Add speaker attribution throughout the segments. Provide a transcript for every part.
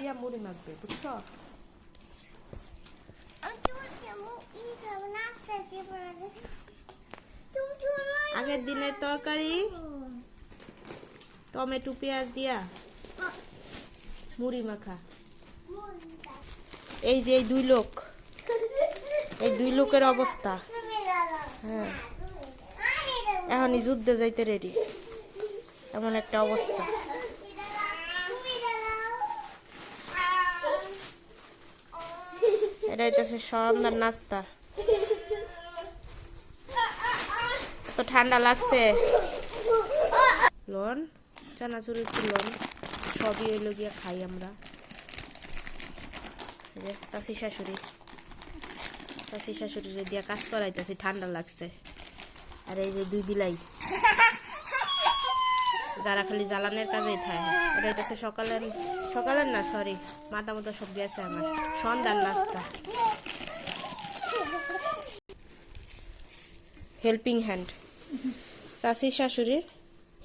Speaker 1: দিয়া মুড়ি মাখবে, বুঝছো? আগের দিনের তরকারি টমেটো পেঁয়াজ দিয়া মুড়ি মাখা। এই যে এই দুই লোকের অবস্থা। হ্যাঁ, এখনই যুদ্ধে যাইতে রেডি, এমন একটা অবস্থা। এটা হইতেছে সন্ধ্যার নাস্তা। এত ঠান্ডা লাগছে। লন চানাচুরের লন সবই এলো গিয়া খাই আমরা। চাষি শাশুড়ি দিয়া কাজ করাইতেছি, ঠান্ডা লাগছে। আর এই যে দুই বিলাই যারা খালি জ্বালানের কাজেই থাকে। এটা হইতেছে সকালের না, সরি, মাথা মতো সব গেছে আমার। সন্ধ্যার নাস্তা, হেল্পিং হ্যান্ড, চাষি শাশুড়ির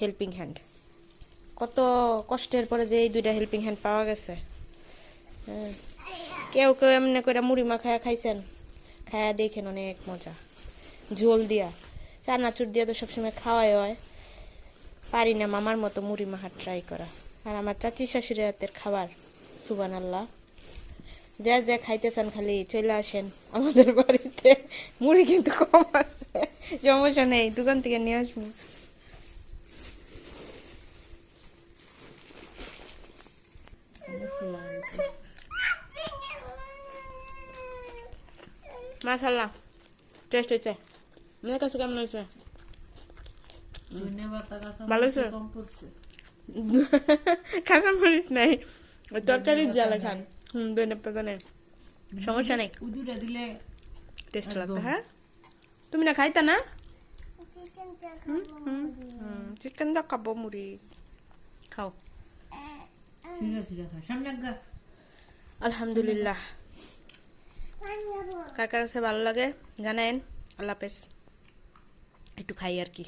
Speaker 1: হেল্পিং হ্যান্ড। কত কষ্টের পরে যে এই দুইটা হেল্পিং হ্যান্ড পাওয়া গেছে। হ্যাঁ, কেউ এমনি করে মুড়ি মাখায়া খাইছেন, খায়া দেখেন অনেক মজা। ঝোল দিয়া, চানাচুর দিয়া তো সবসময় খাওয়াই হয়, পারি না মামার মতো মুড়ি মাখা ট্রাই করা। আর আমার চাচি শাশুড়ির হাতের খাবার সুবহানাল্লাহ। যে খাইতে চান খালি চলে আসেন আমাদের বাড়িতে। মুড়ি কিন্তু কম আছে, সমস্যা নেই, দোকান থেকে নিয়ে আসবো। মাশাআল্লাহ, টেস্ট হয়েছে। আমার কাছে কেমন হয়েছে? ভালো হয়েছে। কাঁচা মরিচ নাই, তরকারির জ্বালা খান। ধনে পাতা নেই, সমস্যা নেই, টেস্ট লাগতো। হ্যাঁ, তুমি না খাইতা না? চিকেন দা খাবো, মুড়ি খাও। আলহামদুলিল্লাহ। কার কাছে ভালো লাগে জানেন? আল্লাহ হাফেজ। একটু খাই আর কি।